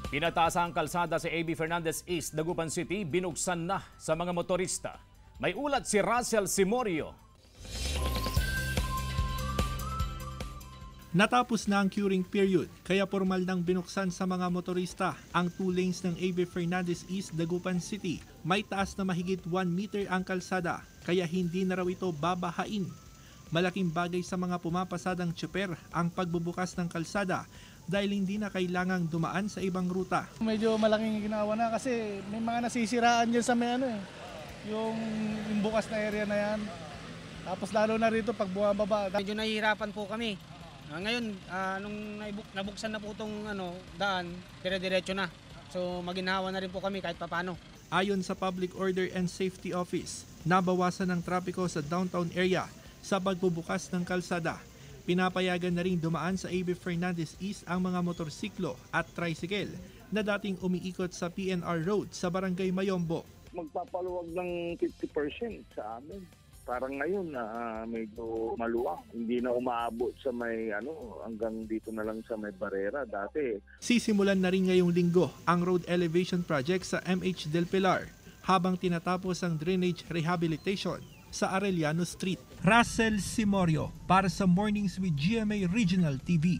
Pinataas ang kalsada sa A.B. Fernandez East, Dagupan City, binuksan na sa mga motorista. May ulat si Russell Simorio. Natapos na ang curing period, kaya formal nang binuksan sa mga motorista ang 2 lanes ng A.B. Fernandez East, Dagupan City. May taas na mahigit 1 meter ang kalsada, kaya hindi na raw ito babahain. Malaking bagay sa mga pumapasadang tsuper ang pagbubukas ng kalsada dahil hindi na kailangang dumaan sa ibang ruta. Medyo malaking ginawa na kasi may mga nasisiraan dyan sa may yung bukas na area na yan. Tapos lalo na rito pag bumababa. Medyo nahihirapan po kami. Ngayon, nung nabuksan na po itong daan, dire-diretso na. So maginhawa na rin po kami kahit papano. Ayon sa Public Order and Safety Office, nabawasan ang trapiko sa downtown area sa pagbubukas ng kalsada. Pinapayagan na rin dumaan sa A.B. Fernandez East ang mga motorsiklo at tricycle na dating umiikot sa PNR Road sa Barangay Mayombo. Magpapaluwag ng 50% sa amin. Parang ngayon medyo maluwang. Hindi na umaabot sa may hanggang dito na lang sa may barera dati. Sisimulan na rin ngayong linggo ang road elevation project sa MH Del Pilar habang tinatapos ang drainage rehabilitation sa Arellano Street. Russell Simorio para sa Mornings with GMA Regional TV.